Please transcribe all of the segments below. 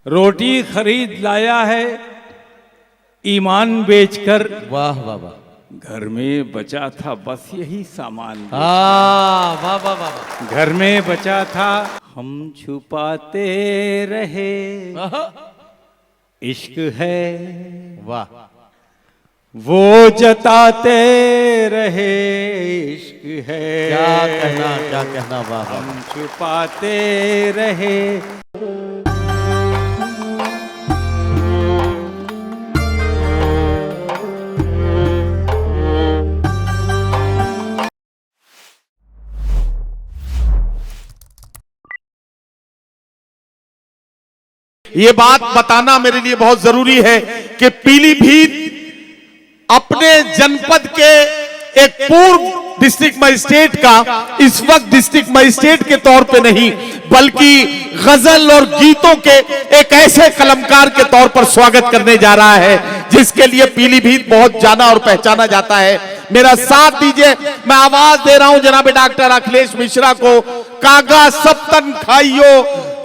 रोटी खरीद लाया है ईमान बेचकर। वाह वाह वाह। घर में बचा था बस यही सामान। वाह वाह वाह वाह। घर में बचा था हम छुपाते रहे इश्क है। वाह। वो जताते रहे इश्क है। क्या कहना वाह। हम छुपाते रहे। ये बात बताना मेरे लिए बहुत जरूरी है कि पीलीभीत अपने जनपद के एक पूर्व डिस्ट्रिक्ट मजिस्ट्रेट का इस वक्त डिस्ट्रिक्ट मजिस्ट्रेट के तौर पे नहीं बल्कि गजल और गीतों के एक ऐसे कलमकार के तौर पर स्वागत करने जा रहा है जिसके लिए पीलीभीत बहुत जाना और पहचाना जाता है। मेरा साथ दीजिए, मैं आवाज दे रहा हूं जनाब डॉक्टर अखिलेश मिश्रा को। कागा सप्तन खाइयो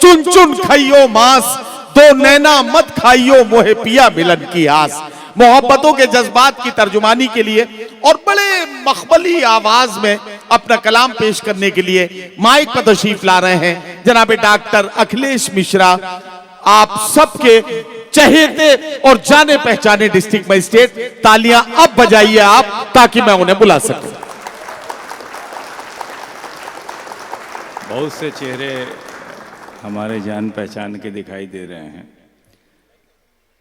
चुन चुन खाइयो मांस, दो नैना मत खाइयो मोहे पिया मिलन की आस। मोहब्बतों के जज्बात की तर्जुमानी के लिए और बड़े मखमली आवाज में अपना कलाम पेश करने के लिए माइक पर तशरीफ ला रहे हैं जनाब डॉक्टर अखिलेश मिश्रा। आप सबके चहेते और जाने पहचाने डिस्ट्रिक्ट मजिस्ट्रेट। तालियां अब बजाइए आप ताकि मैं उन्हें बुला सकूं। बहुत से चेहरे हमारे जान पहचान के दिखाई दे रहे हैं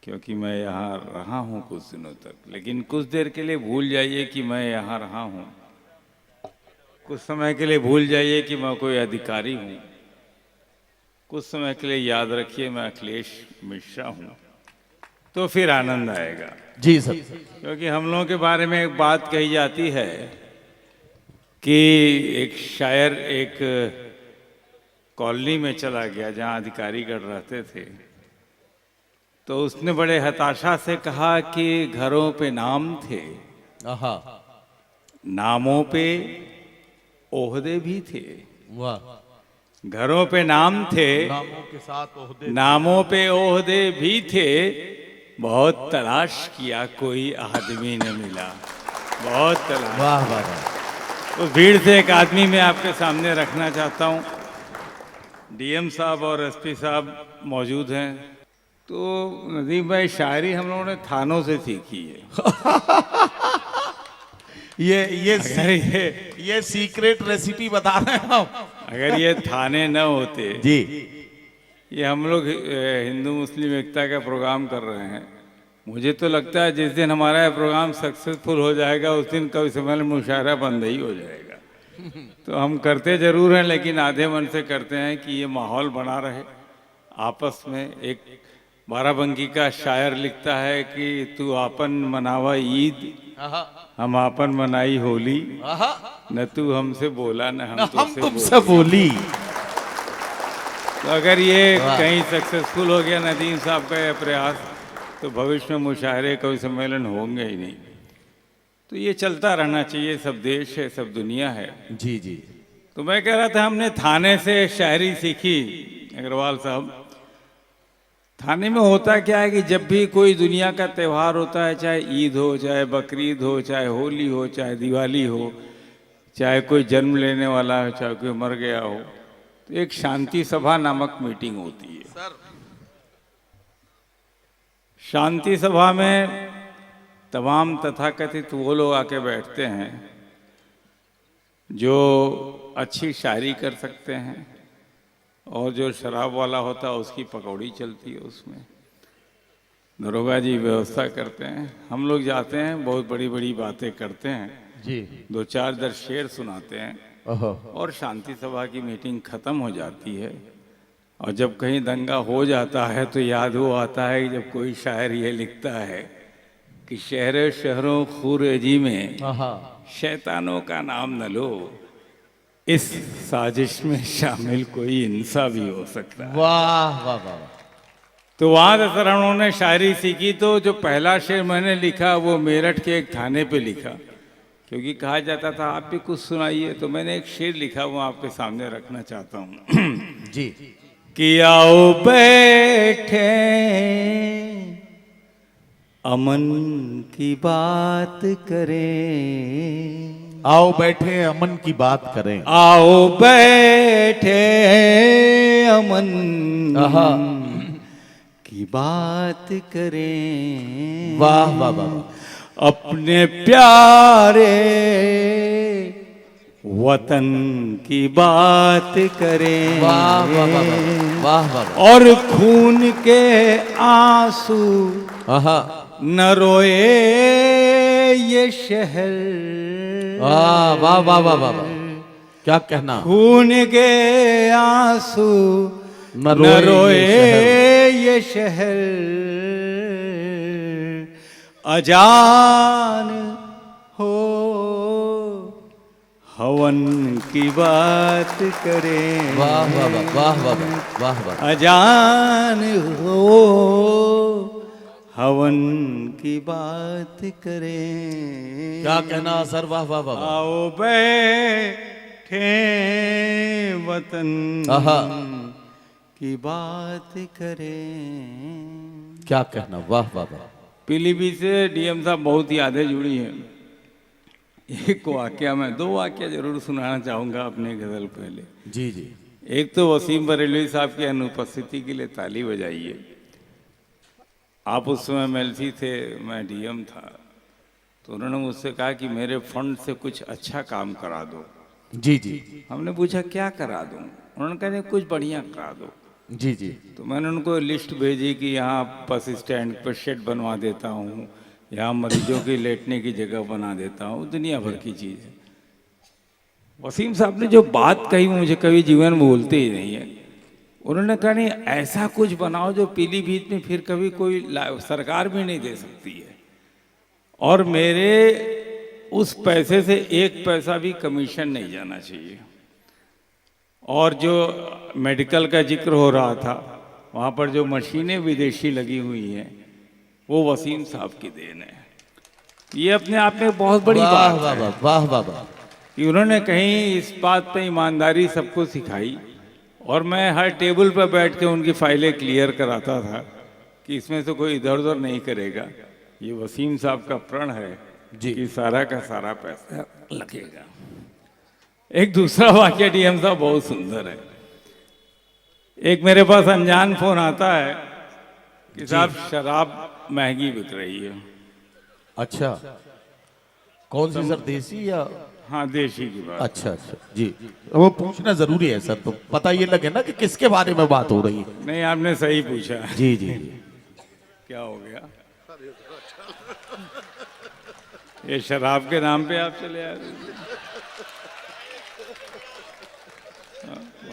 क्योंकि मैं यहाँ रहा हूँ कुछ दिनों तक, लेकिन कुछ देर के लिए भूल जाइए कि मैं यहाँ रहा हूँ। कुछ समय के लिए भूल जाइए कि मैं कोई अधिकारी हूँ। कुछ समय के लिए याद रखिए मैं अखिलेश मिश्रा हूँ, तो फिर आनंद आएगा। जी सर। क्योंकि हम लोगों के बारे में एक बात कही जाती है कि एक शायर एक कॉलोनी में चला गया जहाँ अधिकारीगण रहते थे, तो उसने बड़े हताशा से कहा कि घरों पे नाम थे, नामों पे ओहदे भी थे। वाह। घरों पे नाम थे, नामों के साथ ओहदे, नामों पे ओहदे भी थे। बहुत तलाश किया कोई आदमी न मिला, बहुत तलाश। वाह वाह। तो भीड़ से एक आदमी मैं आपके सामने रखना चाहता हूँ। डीएम साहब और एसपी साहब मौजूद हैं। तो नदीम भाई, शायरी हम लोगों ने थानों से सीखी है। ये सीक्रेट रेसिपी बता रहे हैं हम। अगर ये थाने न होते जी, ये हम लोग हिंदू मुस्लिम एकता का प्रोग्राम कर रहे हैं। मुझे तो लगता है जिस दिन हमारा ये प्रोग्राम सक्सेसफुल हो जाएगा उस दिन कवि सम्मेलन मुशायरा बंद ही हो जाएगा। तो हम करते जरूर हैं लेकिन आधे मन से करते हैं कि ये माहौल बना रहे आपस में। एक बाराबंकी का शायर लिखता है कि तू आपन मनावा ईद, हम आपन मनाई होली, न तू हमसे बोला न हम तुमसे बोली। तो अगर ये कहीं सक्सेसफुल हो गया नदीम साहब का यह प्रयास, तो भविष्य में मुशायरे कवि सम्मेलन होंगे ही नहीं। तो ये चलता रहना चाहिए, सब देश है सब दुनिया है। जी जी। तो मैं कह रहा था हमने थाने से शायरी सीखी अग्रवाल साहब। थाने में होता क्या है कि जब भी कोई दुनिया का त्यौहार होता है, चाहे ईद हो, चाहे बकरीद हो, चाहे होली हो, चाहे दिवाली हो, चाहे कोई जन्म लेने वाला हो, चाहे कोई मर गया हो, तो एक शांति सभा नामक मीटिंग होती है। सर। शांति सभा में तमाम तथाकथित वो लोग आके बैठते हैं जो अच्छी शायरी कर सकते हैं, और जो शराब वाला होता है उसकी पकौड़ी चलती है उसमें। दरोगा जी व्यवस्था करते हैं, हम लोग जाते हैं, बहुत बड़ी बड़ी बातें करते हैं जी, दो चार दर शेर सुनाते हैं और शांति सभा की मीटिंग खत्म हो जाती है। और जब कहीं दंगा हो जाता है तो याद वो आता है कि जब कोई शायर ये लिखता है कि शहरों शहरों खूरजी में शैतानों का नाम न लो, इस साजिश में शामिल कोई इंसान भी हो सकता है। वाह वाह वाह। तो वहाँ से सर उन्होंने शायरी सीखी। तो जो पहला शेर मैंने लिखा वो मेरठ के एक थाने पे लिखा, क्योंकि कहा जाता था आप भी कुछ सुनाइए। तो मैंने एक शेर लिखा वो आपके सामने रखना चाहता हूँ। जी। कि आओ बैठे अमन की बात करें, आओ बैठे अमन की बात करें, आओ बैठे अमन आहा। की बात करें। वाह वाह वाह वाह। अपने प्यारे वतन की बात करें। वाह वाह वाह वाह वाह वाह। और खून के आंसू आहा। न रोए ये शहर। वाह वाह वाह वाह वाह। क्या कहना। खून के आंसू न न रोए ये शहर। अजान हो हवन की बात करें। वाह वाह वाह वाह वाह वाह वाह। अजान हो हवन की बात करें। क्या कहना सर। वाह वाह वाह वाह। आओ बैठे वतन आहा। की बात करें। क्या कहना। वाह वाह वाह। पीलीभीत से डीएम साहब बहुत यादें जुड़ी हैं। एक वाक्या मैं दो वाक्य जरूर सुनाना चाहूँगा अपने गज़ल पहले। जी जी। एक तो वसीम बरेलवी साहब की अनुपस्थिति के लिए ताली बजाइए। आप उस समय एमएलसी थे, मैं डीएम था, तो उन्होंने मुझसे कहा कि मेरे फंड से कुछ अच्छा काम करा दो। जी जी। हमने पूछा क्या करा दूं? उन्होंने कहा कुछ बढ़िया करा दो। जी जी। तो मैंने उनको लिस्ट भेजी कि यहाँ बस स्टैंड पर शेड बनवा देता हूँ, यहाँ मरीजों की लेटने की जगह बना देता हूँ, दुनिया भर की चीज़ है। वसीम साहब ने जो बात कही मुझे कभी जीवन में भूलते ही नहीं है। उन्होंने कहा नहीं ऐसा कुछ बनाओ जो पीलीभीत में फिर कभी कोई सरकार भी नहीं दे सकती है, और मेरे उस पैसे से एक पैसा भी कमीशन नहीं जाना चाहिए। और जो मेडिकल का जिक्र हो रहा था, वहाँ पर जो मशीनें विदेशी लगी हुई हैं वो वसीम साहब की देन है। ये अपने आप में बहुत बड़ी वाह बात वाह है वाह वाह वाह वाह। कि उन्होंने कहीं इस बात पे ईमानदारी सबको सिखाई, और मैं हर टेबल पर बैठ के उनकी फाइलें क्लियर कराता था कि इसमें से कोई इधर उधर नहीं करेगा। ये वसीम साहब का प्रण है जी। कि सारा का सारा पैसा लगेगा। एक दूसरा वाक्य डीएम साहब बहुत सुंदर है। एक मेरे पास अनजान फोन आता है कि साहब शराब महंगी बिक रही है। अच्छा। कौन सी सर, देसी या। हाँ देशी की बात। अच्छा अच्छा जी। वो पूछना जरूरी है सर, तो पता ये लगे ना कि किसके बारे में बात हो रही है। नहीं आपने सही पूछा। जी जी जी। क्या हो गया? ये शराब के नाम पे आप चले आ रहे हैं।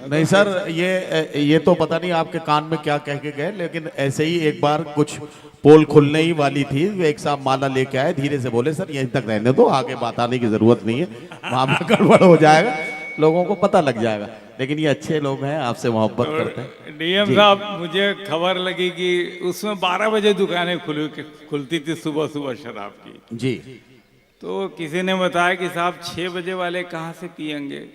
नहीं सर, ये तो पता नहीं आपके कान में क्या कह के गए, लेकिन ऐसे ही एक बार कुछ पोल खुलने ही वाली थी, एक साहब माला लेके आए, धीरे से बोले सर यहीं तक रहने दो, आगे बात आने की जरूरत नहीं है, वहां पर गड़बड़ हो जाएगा, लोगों को पता लग जाएगा। लेकिन ये अच्छे लोग हैं, आपसे मोहब्बत करते हैं। डीएम साहब मुझे खबर लगी कि उसमें 12 बजे दुकानें खुलती थी सुबह सुबह शराब की। जी। तो किसी ने बताया कि साहब 6 बजे वाले कहाँ से पियेंगे।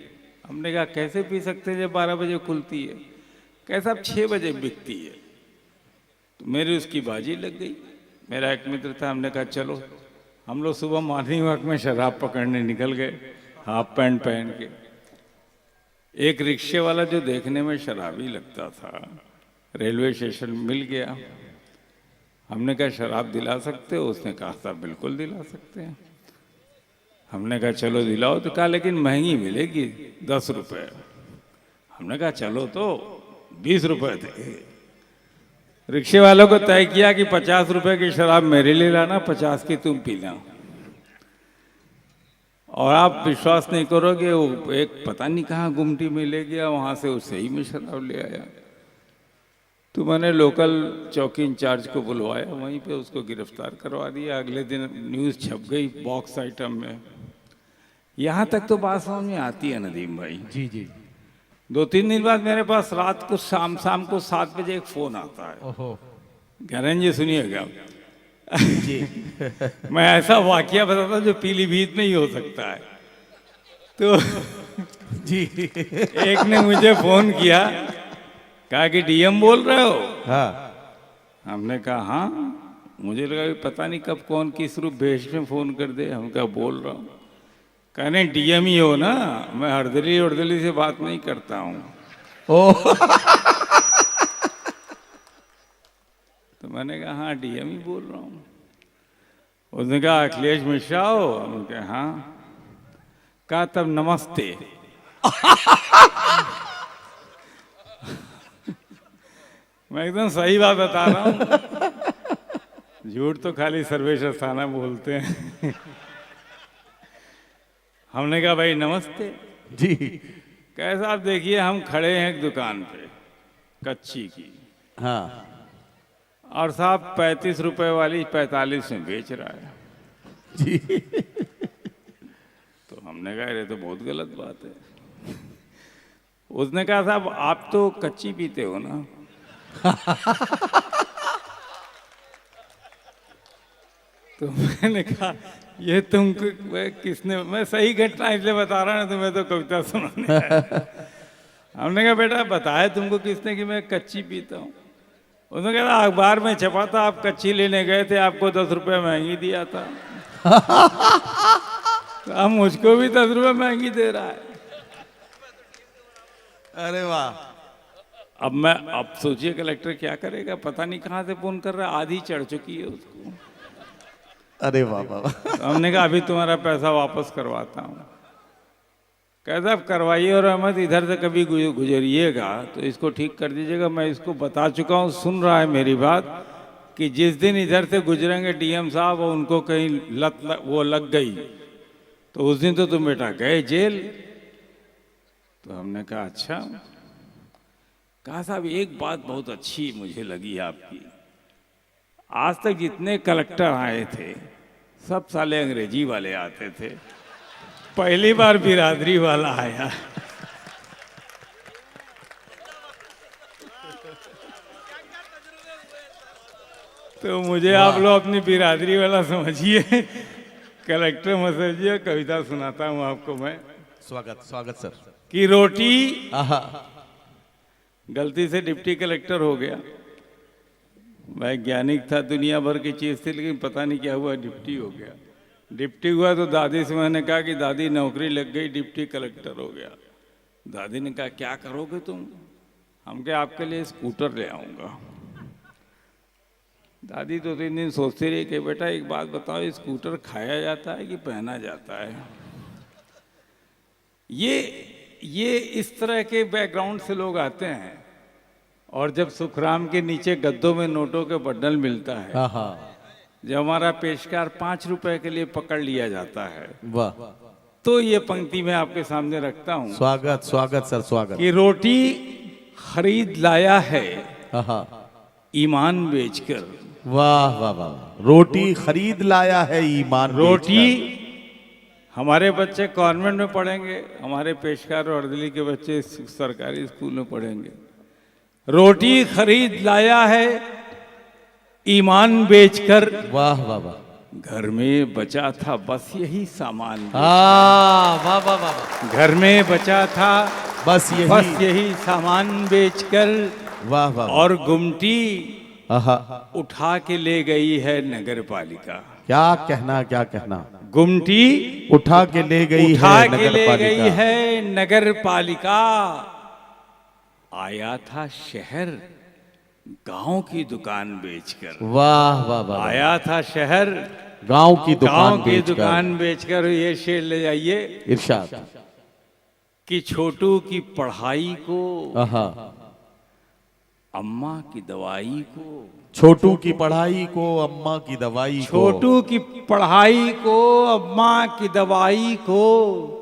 हमने कहा कैसे पी सकते हैं जब 12 बजे खुलती है। कहे साहब 6 बजे बिकती है। तो मेरी उसकी बाजी लग गई। मेरा एक मित्र था, हमने कहा चलो। हम लोग सुबह मॉर्निंग वॉक में शराब पकड़ने निकल गए, हाफ पैंट पहन के। एक रिक्शे वाला जो देखने में शराबी लगता था, रेलवे स्टेशन मिल गया। हमने कहा शराब दिला सकते हो? उसने कहा साहब बिल्कुल दिला सकते हैं। हमने कहा चलो दिलाओ। तो कहा लेकिन महंगी मिलेगी, 10 रुपये। हमने कहा चलो, तो 20 रुपये थे। रिक्शे वालों को तय किया कि 50 रुपये की शराब मेरे लिए लाना, 50 की तुम पीना। और आप विश्वास नहीं करोगे, वो एक पता नहीं कहाँ गुमटी में ले गया, वहाँ से उसे ही में शराब ले आया। तो मैंने लोकल चौकी इंचार्ज को बुलवाया, वहीं पे उसको गिरफ्तार करवा दिया। अगले दिन न्यूज़ छप गई बॉक्स आइटम में। यहाँ तक तो बात समझ में आती है नदीम भाई। जी जी। 2-3 दिन बाद मेरे पास रात को शाम को 7 बजे एक फोन आता है। ओहो। गहरन जी सुनिएगा। जी। मैं ऐसा वाकया बताता हूँ जो पीलीभीत में ही हो सकता है। तो जी। एक ने मुझे फोन किया कहा कि डीएम बोल रहे हो? हाँ। हमने कहा हाँ। मुझे लगा कि पता नहीं कब कौन किस रूप भेष में फोन कर दे। हम क्या बोल रहा हूँ? कहने डीएम ही हो ना, मैं हरदली से बात नहीं करता हूँ। ओ तो मैंने कहा हाँ डीएम ही बोल रहा हूँ। उसने कहा अखिलेश मिश्रा हो? हमने कहा हाँ। कहा तब नमस्ते। मैं एकदम सही बात बता रहा हूँ, झूठ तो खाली सर्वेश अस्थाना बोलते हैं। हमने कहा भाई नमस्ते जी। कैसा, आप देखिए हम खड़े हैं एक दुकान पे कच्ची की, हाँ और साहब 35 रुपए वाली 45 में बेच रहा है जी। तो हमने कहा ये तो बहुत गलत बात है। उसने कहा साहब आप तो कच्ची पीते हो ना? तो मैंने कहा ये तुमको किसने, मैं सही घटना इसलिए बता रहा हूँ तुम्हें तो कविता सुनाने आया। हमने कहा बेटा बताया तुमको किसने कि मैं कच्ची पीता हूँ? उसने कहा अखबार में छपा था आप कच्ची लेने गए थे, आपको 10 रुपये महंगी दिया था। तो अब मुझको भी 10 रुपये महंगी दे रहा है। अरे वाह। अब सोचिए कलेक्टर क्या करेगा, पता नहीं कहाँ से फोन कर रहा है, आधी चढ़ चुकी है उसको। अरे वाह वाह। तो हमने कहा अभी तुम्हारा पैसा वापस करवाता हूँ। कहता अब करवाइए और अहमद इधर से कभी गुजरिएगा तो इसको ठीक कर दीजिएगा। मैं इसको बता चुका हूँ, सुन रहा है मेरी बात, कि जिस दिन इधर से गुजरेंगे डीएम साहब और उनको कहीं वो लग गई तो उस दिन तो तुम बेटा गए जेल। तो हमने कहा अच्छा। कहा साहब एक बात बहुत अच्छी मुझे लगी आपकी, आज तक जितने कलेक्टर आए थे सब साले अंग्रेजी वाले आते थे, पहली बार बिरादरी वाला आया। तो मुझे आप लोग अपनी बिरादरी वाला समझिए। कलेक्टर मत समझिए, कविता सुनाता हूँ आपको मैं। स्वागत स्वागत सर। कि रोटी, आहा। गलती से डिप्टी कलेक्टर हो गया। वैज्ञानिक था, दुनिया भर की चीज थी, लेकिन पता नहीं क्या हुआ डिप्टी हो गया। डिप्टी हुआ तो दादी से मैंने कहा कि दादी नौकरी लग गई, डिप्टी कलेक्टर हो गया। दादी ने कहा क्या करोगे तुम? हम क्या आपके लिए स्कूटर ले आऊँगा। दादी 2-3 दिन सोचती रही कि बेटा एक बात बताओ, स्कूटर खाया जाता है कि पहना जाता है? ये इस तरह के बैकग्राउंड से लोग आते हैं। और जब सुखराम के नीचे गद्दों में नोटों के बंडल मिलता है, जब हमारा पेशकार 5 रुपए के लिए पकड़ लिया जाता है, वाह। तो ये पंक्ति मैं आपके सामने रखता हूँ। स्वागत स्वागत सर स्वागत। कि रोटी खरीद लाया है आहा। ईमान बेचकर। वाह वाह वाह। रोटी खरीद लाया है ईमान रोटी, बेचकर। हमारे बच्चे कॉन्वेंट में पढ़ेंगे, हमारे पेशकार और अर्दली के बच्चे सरकारी स्कूल में पढ़ेंगे। रोटी खरीद लाया है ईमान बेचकर। वाह वाह वाह। घर में बचा था बस यही सामान। वाह वाह वाह वाह। घर में बचा था बस यही सामान बेचकर। वाह वाह। और गुमटी आहा। उठा के ले गई है नगर पालिका। क्या कहना क्या कहना। गुमटी उठा के ले गई उठा है के नगर ले गई पालिका। है नगर पालिका। आया था शहर गांव की दुकान बेचकर। वाह वाह वाह। आया था शहर गांव की गांव दुकान की दुकान बेचकर। ये शेर ले जाइए। इरशाद। कि छोटू की पढ़ाई को, आहा। अम्मा की दवाई को। छोटू की पढ़ाई को, अम्मा की दवाई को। छोटू की पढ़ाई को, अम्मा की दवाई को।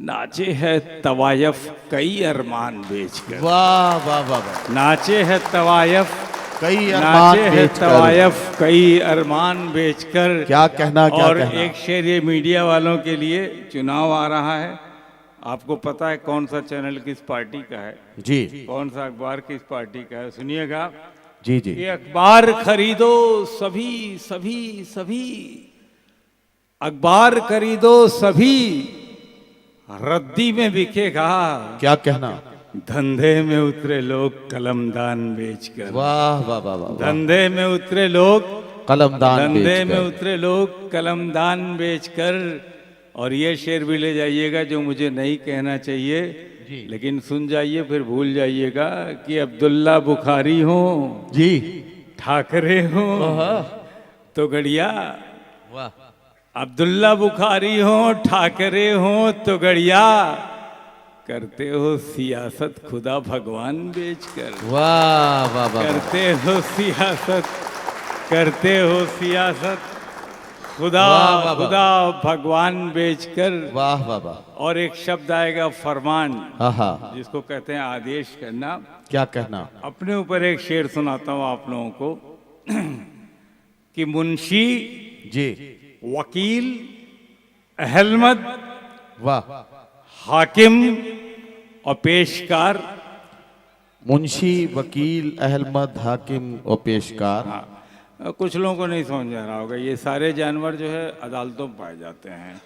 नाचे है तवायफ कई अरमान बेचकर। वाह वाह वाह वाह। नाचे है तवायफ, कई अरमान नाचे है बेचकर। तवायफ कई अरमान बेचकर। क्या कहना क्या और कहना। एक शेर ये मीडिया वालों के लिए, चुनाव आ रहा है, आपको पता है कौन सा चैनल किस पार्टी का है, जी कौन सा अखबार किस पार्टी का है, सुनिएगा। जी जी। ये अखबार खरीदो सभी सभी सभी, अखबार खरीदो सभी, रद्दी में बिकेगा। क्या कहना। धंधे में उतरे लोग कलमदान बेचकर। वाह वाह वाह वाह। धंधे में उतरे लोग कलमदान धंधे में बेचकर। उतरे लोग कलमदान बेचकर। और ये शेर भी ले जाइएगा जो मुझे नहीं कहना चाहिए, लेकिन सुन जाइए फिर भूल जाइएगा कि अब्दुल्ला बुखारी हो, जी। ठाकरे हो तो गड़िया। वाह। अब्दुल्ला बुखारी हो, ठाकरे हो तो गड़िया, करते हो सियासत खुदा भगवान बेचकर। वाह वाह वाह। करते हो सियासत, करते हो सियासत खुदा वाह, वाह, वाह। खुदा भगवान बेचकर। वाह वाह वाह। और एक शब्द आएगा फरमान, हाँ हाँ। जिसको कहते हैं आदेश करना। क्या कहना? अपने ऊपर एक शेर सुनाता हूं आप लोगों को कि मुंशी, जी। वकील, अहलमद, वाह। हाकिम और पेशकार। मुंशी, वकील, अहलमद, हाकिम और पेशकार। हाँ, कुछ लोगों को नहीं समझ आ रहा होगा, ये सारे जानवर जो है अदालतों में पाए जाते हैं।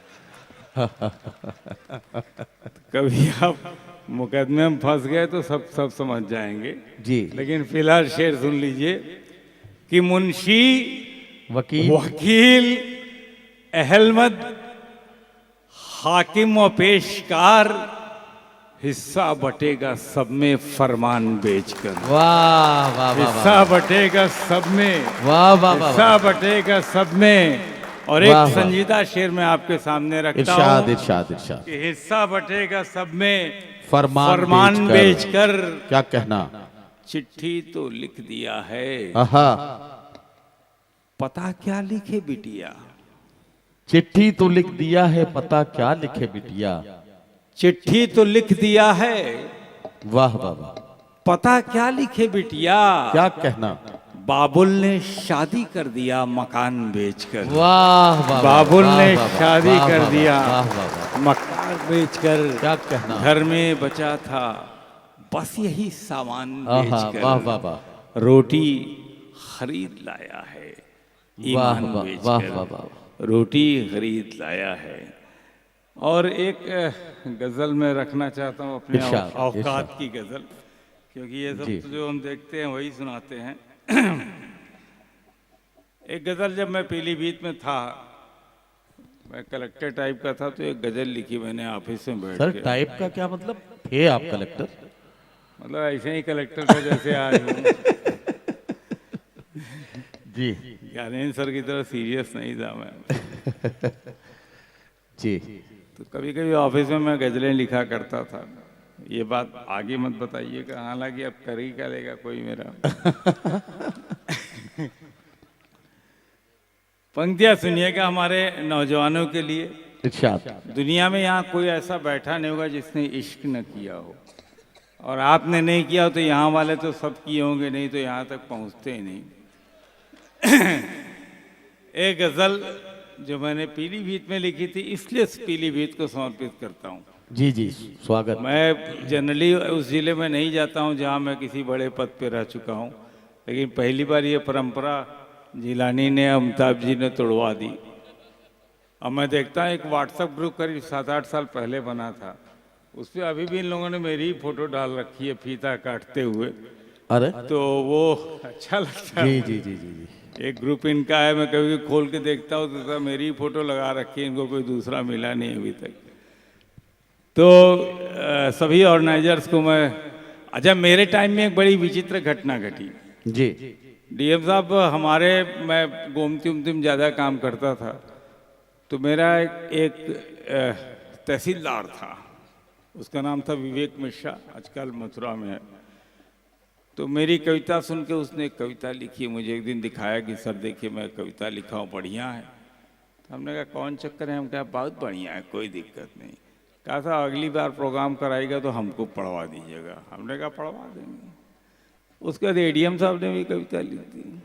कभी आप मुकदमे में फंस गए तो सब सब समझ जाएंगे जी। लेकिन फिलहाल शेर सुन लीजिए कि मुंशी, वकील, वकील, अहलमद, हाकिम और पेशकार, हिस्सा बटेगा सब में फरमान बेचकर। वाह वाह वाह। हिस्सा बटेगा सब में, वाह वाह वाह। हिस्सा बटेगा सब में। और वाह, एक वाह। संजीदा शेर मैं आपके सामने रखता इरशाद हूँ इरशाद इरशाद। कि हिस्सा बटेगा सब में, फरमान बेचकर। क्या कहना? चिट्ठी तो लिख दिया है, आहा। पता क्या लिखे बिटिया। चिट्ठी तो लिख दिया है, पता क्या लिखे बिटिया। चिट्ठी तो लिख दिया है, वाह वाह वाह। पता क्या लिखे बिटिया। क्या कहना? बाबुल ने शादी कर दिया मकान बेचकर। वाह वाह। बाबुल ने वाह, वाह, शादी वाह, कर वाह, दिया वाह वाह वाह। मकान बेचकर। क्या कहना? घर में बचा था बस यही सामान आहा, बेचकर। वाह वाह वाह। रोटी खरीद लाया है, वाह ईमान वाह वाह बेचकर। वाह वाह। रोटी खरीद लाया है। और एक गजल में रखना चाहता हूँ अपने इरशाद, औकात इरशाद। की गजल, क्योंकि ये जी। सब जो हम देखते हैं वही सुनाते हैं। एक गजल जब मैं पीलीभीत में था, मैं कलेक्टर टाइप का था, तो एक गजल लिखी मैंने ऑफिस में बैठ सर के। टाइप का क्या मतलब? थे आप कलेक्टर? मतलब ऐसे ही कलेक्टर था जैसे आज हूँ। जी ज्ञानेंद्र सर की तरह सीरियस नहीं था मैं। जी। तो कभी कभी ऑफिस में मैं गजलें लिखा करता था। ये बात आगे मत बताइएगा, हालांकि अब कर ही क्या लेगा कोई मेरा। पंक्तियां सुनिएगा हमारे नौजवानों के लिए। इरशाद। दुनिया में यहाँ कोई ऐसा बैठा नहीं होगा जिसने इश्क न किया हो, और आपने नहीं किया हो तो यहाँ वाले तो सब किए होंगे, नहीं तो यहाँ तक पहुँचते ही नहीं। एक गजल जो मैंने पीलीभीत में लिखी थी, इसलिए पीलीभीत को समर्पित करता हूँ। जी जी, स्वागत। मैं जनरली उस जिले में नहीं जाता हूँ जहाँ मैं किसी बड़े पद पे रह चुका हूँ, लेकिन पहली बार ये परंपरा जिलानी ने, अमिताभ जी ने तोड़वा दी। अब मैं देखता हूँ एक व्हाट्सएप ग्रुप करीब 7-8 साल पहले बना था, उस पर अभी भी इन लोगों ने मेरी ही फोटो डाल रखी है फीता काटते हुए। अरे तो वो अच्छा लगता है। जी जी जी जी जी। एक ग्रुप इनका है, मैं कभी खोल के देखता हूँ तो मेरी ही फोटो लगा रखी है, इनको कोई दूसरा मिला नहीं अभी तक। तो सभी ऑर्गेनाइजर्स को मैं, अच्छा मेरे टाइम में एक बड़ी विचित्र घटना घटी। जी। डीएम साहब हमारे, मैं गोमती उमती ज़्यादा काम करता था, तो मेरा एक तहसीलदार था, उसका नाम था विवेक मिश्रा, आजकल मथुरा में है। तो मेरी कविता सुन के उसने एक कविता लिखी, मुझे एक दिन दिखाया कि सर देखिए मैं कविता लिखा हूँ, बढ़िया है। तो हमने कहा कौन चक्कर है? हम कहा बहुत बढ़िया है, कोई दिक्कत नहीं। कहा था अगली बार प्रोग्राम कराएगा तो हमको पढ़वा दीजिएगा। हमने कहा पढ़वा देंगे। उसके बाद एडीएम साहब ने भी कविता लिख दी,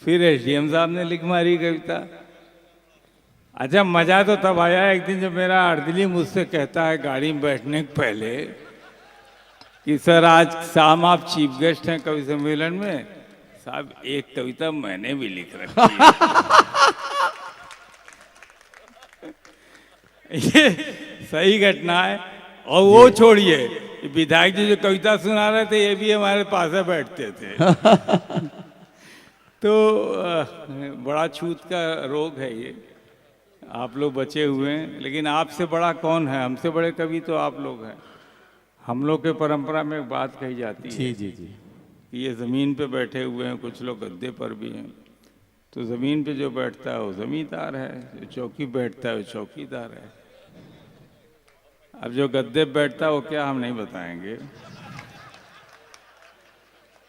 फिर एसडीएम साहब ने लिख मारी कविता। अच्छा मजा तो तब आया एक दिन जब मेरा अर्दली मुझसे कहता है गाड़ी में बैठने के पहले कि सर आज शाम आप चीफ गेस्ट हैं कवि सम्मेलन में, साहब एक कविता मैंने भी लिख रखी है। ये सही घटना है। और वो छोड़िए, विधायक जी जो कविता सुना रहे थे ये भी हमारे पास में बैठते थे। तो बड़ा छूत का रोग है ये, आप लोग बचे हुए हैं, लेकिन आपसे बड़ा कौन है? हमसे बड़े कवि तो आप लोग हैं। हम लोग के परंपरा में एक बात कही जाती है जी जी जी। कि ये ज़मीन पे बैठे हुए हैं, कुछ लोग गद्दे पर भी हैं। तो ज़मीन पे जो बैठता है वो ज़मींदार है, जो चौकी बैठता है वो चौकीदार है। अब जो गद्दे पे बैठता है वो क्या, हम नहीं बताएंगे।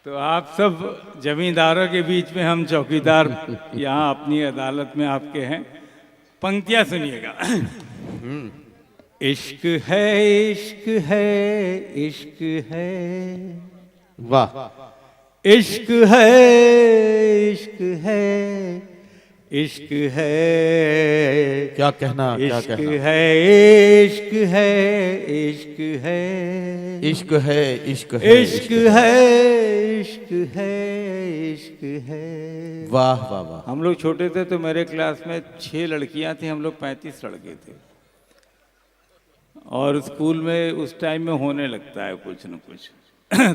तो आप सब जमींदारों के बीच में हम चौकीदार यहाँ अपनी अदालत में आपके हैं। पंक्तियाँ सुनिएगा। इश्क है, इश्क है, इश्क है, वाह। इश्क है, इश्क है, इश्क है, क्या कहना, क्या इश्क कहना। है, इश्क है, इश्क है, इश्क है, इश्क है, इश्क है, इश्क है, इश्क है। वाह वाह वाह। हम लोग छोटे थे तो मेरे क्लास में 6 लड़कियां थी, हम लोग 35 लड़के थे। और स्कूल में उस टाइम में होने लगता है कुछ न कुछ।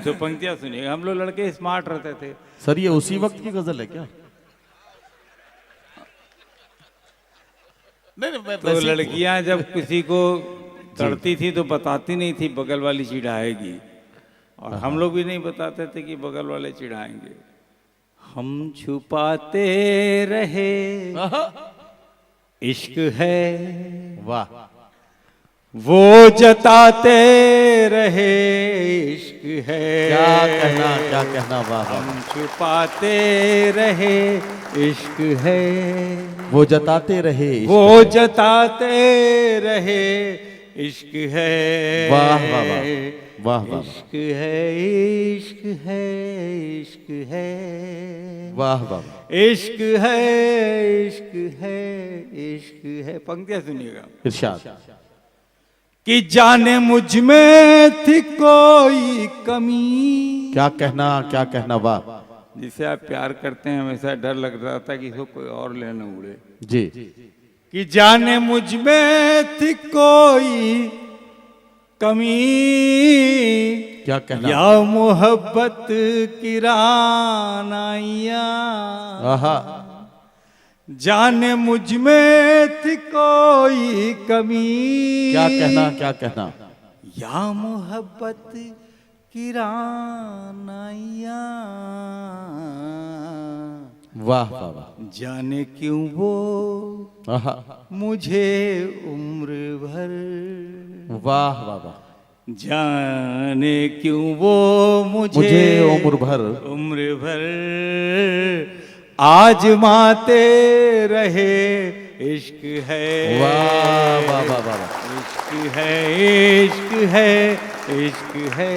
तो पंक्तियां सुनिएगा। हम लोग लड़के स्मार्ट रहते थे। सर ये उसी वक्त की गजल है क्या? नहीं, मैं तो लड़कियां जब किसी को तड़ती थी तो बताती नहीं थी बगल वाली चिढ़ाएगी, और हम लोग भी नहीं बताते थे कि बगल वाले चिढ़ाएंगे। हम छुपाते रहे इश्क है, वाह। वो जताते रहे इश्क है। क्या कहना, क्या कहना, वाह वाह। हम छुपाते रहे इश्क है, वो जताते रहे इश्क वो है। जताते रहे इश्क है। वाह वाह वाह, वाह वाह। इश्क है, इश्क है, इश्क है, वाह वाह। इश्क है, इश्क है, इश्क है। पंक्तियां सुनिएगा। इरशाद। कि जाने मुझ में थी कोई कमी। क्या कहना, क्या कहना, वाह। जिसे आप प्यार करते हैं हमेशा डर लग रहा था कि इसको कोई और लेने उड़े। जी। कि जाने मुझ में थी कोई कमी, क्या कहना। या मोहब्बत की रानाइया। आहा। जाने मुझ में थी कोई कमी। क्या कहना, क्या कहना। या मोहब्बत की रानाइया। वाह वाह वाह। जाने क्यों वो आहा। मुझे उम्र भर, वाह वाह वाह। जाने क्यों वो मुझे उम्र भर, उम्र भर आजमाते रहे इश्क है। वाह वाह वाह वाह। इश्क है, इश्क है, इश्क है।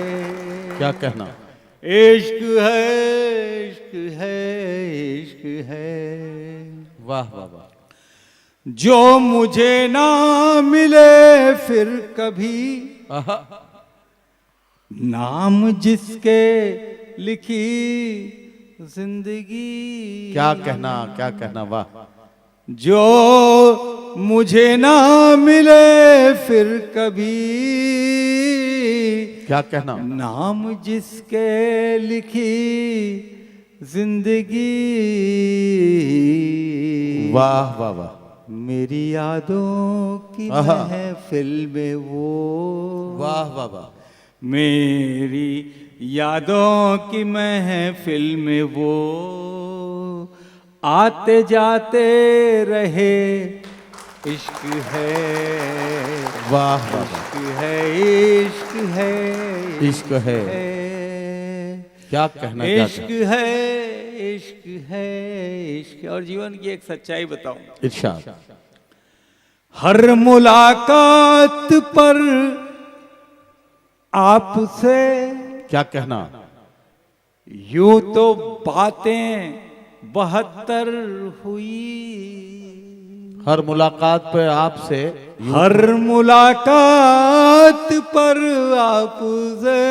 क्या कहना। इश्क है, इश्क है, इश्क है। वाह वाह वाह। जो मुझे ना मिले फिर कभी, आहा। नाम जिसके लिखी जिंदगी। क्या कहना, क्या कहना, वाह। जो मुझे ना मिले फिर कभी, क्या कहना। नाम जिसके लिखी जिंदगी। वाह वाह वाह। मेरी यादों की आहा। महफिल में वो, वाह वाह वाह। मेरी यादों की महफिल में वो आते जाते रहे इश्क है। वाह वाह वाह। इश्क है, इश्क है, इश्क है। क्या कहना, क्या इश्क कहना। है, इश्क है, इश्क। और जीवन की एक सच्चाई बताऊं। इरशाद। हर मुलाकात पर आपसे, क्या कहना। यूं तो बातें 72 हुई। हर मुलाकात पे आपसे, हर मुलाकात पर आपसे,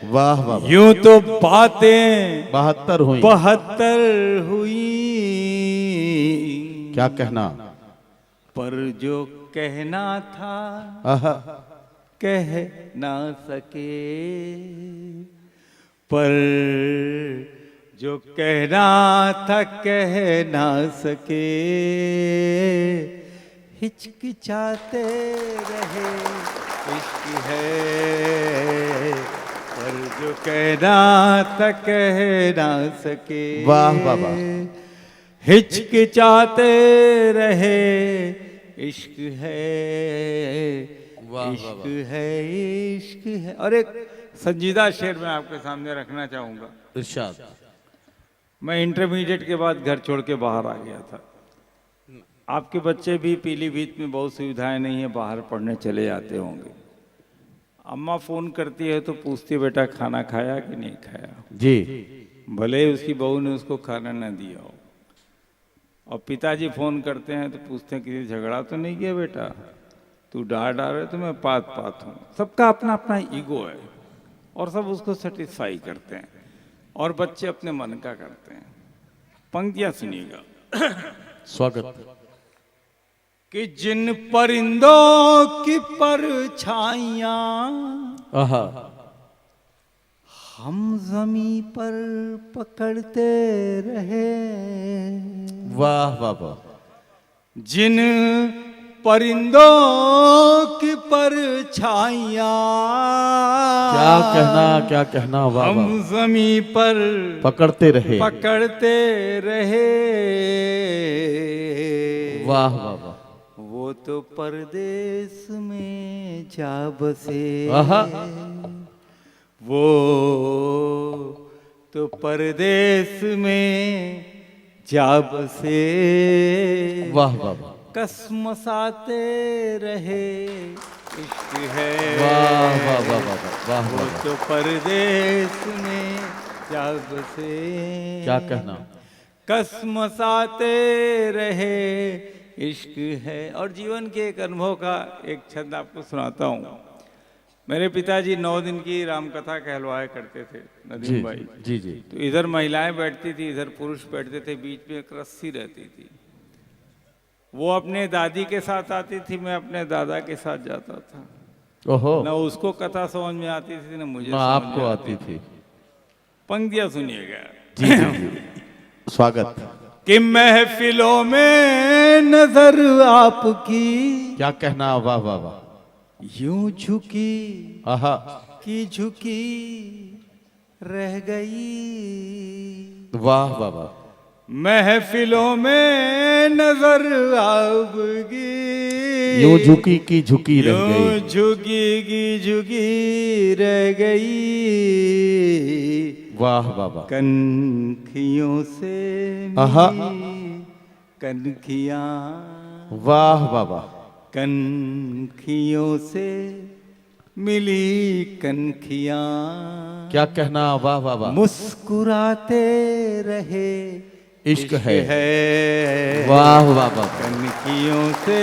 वाह वाह वाह। यूं तो बातें 72 हुई। 72 हुई। क्या कहना। पर जो कहना था आहा, कह ना सके, पर जो कहना था कह ना सके, हिचकिचाते रहे इश्क है, पर जो कहना था कह ना सके। वाह वाह वाह। हिचकिचाते रहे इश्क है, वाह, इश्क है, इश्क है। और एक संजीदा शेर मैं आपके सामने रखना चाहूंगा। इरशाद। मैं इंटरमीडिएट के बाद घर छोड़ के बाहर आ गया था। आपके बच्चे भी पीलीभीत में बहुत सुविधाएं नहीं है, बाहर पढ़ने चले जाते होंगे। अम्मा फोन करती है तो पूछती बेटा खाना खाया कि नहीं खाया, जी। भले ही उसकी बहू ने उसको खाना न दिया हो। और पिताजी फोन करते हैं तो पूछते हैं किसी झगड़ा तो नहीं किया बेटा, तू डांट डाल रहे तो मैं पात पात हूँ। सबका अपना अपना ईगो है और सब उसको सेटिस्फाई करते हैं और बच्चे अपने मन का करते हैं। पंक्तियां सुनिएगा। स्वागत। कि जिन परिंदों की परछाइयां आहा, हम जमी पर पकड़ते रहे, वाह वाह वाह। जिन परिंदों की परछाइयां क्या कहना, वाह हम वाह। जमी पर पकड़ते रहे, पकड़ते रहे, वाह वाह वाह। वो तो परदेश में जा बसे, आहा, वो तो परदेश में जा बसे, वाह वाह वाह। कसमसाते रहे इश्क है, वाह वाह वाह वाह वाह वो वाह। तो परदेश में जा बसे, क्या कहना। कसमसाते रहे इश्क है। और जीवन के एक अनुभव का एक छंद आपको सुनाता हूँ। मेरे पिताजी 9 दिन की रामकथा कहलवाया करते थे, जी नदीम भाई। जी जी। तो इधर महिलाएं बैठती थी, इधर पुरुष बैठते थे, बीच में एक रस्सी रहती थी। वो अपने दादी के साथ आती थी, मैं अपने दादा के साथ जाता था। ओहो, न उसको कथा समझ में आती थी न मुझे ना समझ आपको में आती थी। पंक्तियां सुनिएगा। जी जी जी। स्वागत। कि महफिलों में नजर आपकी क्या कहना, वाह वाह वाह। यूं झुकी आहा, की झुकी रह गई, वाह वाह वाह। महफिलों में नजर आपकी यूं झुकी की झुकी रह यूं गई, झुकी की झुकी रह गई, वाह वाह वाह। कनखियों से आहा, मिली कनखियां, वाह वाह वाह। कनखियों से मिली कनखियां, क्या कहना, वाह वाह वाह। मुस्कुराते रहे इश्क है, वाह वाह वाह। कनखियों से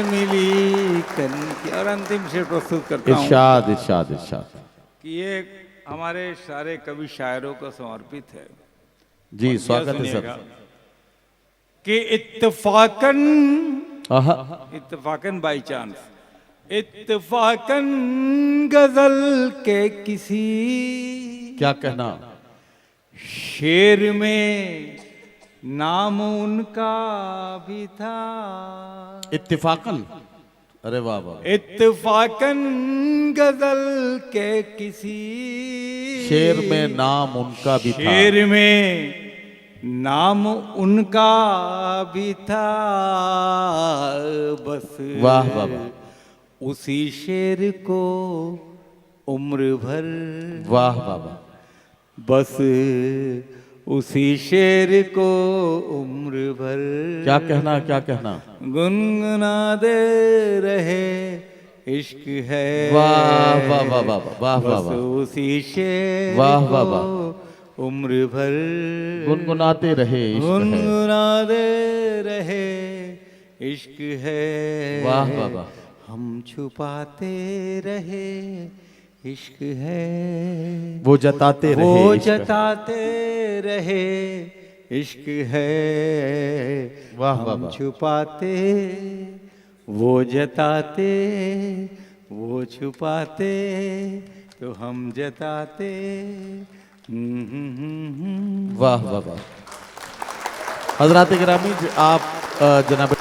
मिली कनखी। और अंतिम शेर प्रस्तुत करता हूँ इरशाद इरशाद इरशाद। कि ये हमारे सारे कवि शायरों को समर्पित है। जी, और स्वागत है सुनिएगा सर। कि इत्तफाकन, आहा, इत्तफाकन बाई चांस, इत्तफाकन गजल के किसी क्या कहना। शेर में नाम उनका भी था, इत्तिफाकन, अरे वाह वाह। इत्तफाकन गजल के किसी शेर में नाम उनका भी था, शेर में नाम उनका भी था, बस वाह वाह वाह। उसी शेर को उम्र भर, वाह वाह वाह। बस उसी शेर को उम्र भर क्या कहना, क्या कहना। गुनगुना दे रहे इश्क है, वाह वाह वाह वाह वाह वाह बस वाह। उसी शेर वाह वाह को वाह। उम्र भर गुनगुनाते रहे इश्क है, गुनगुना दे रहे इश्क है, वाह वाह वाह। हम छुपाते रहे इश्क है, वो जताते रहे वो इश्क है। जताते रहे इश्क है। वाह, वाह, हम वाह। छुपाते वो जताते, वो छुपाते तो हम जताते। वाह वाह वाह। हजरात गिरामी, आप जनाब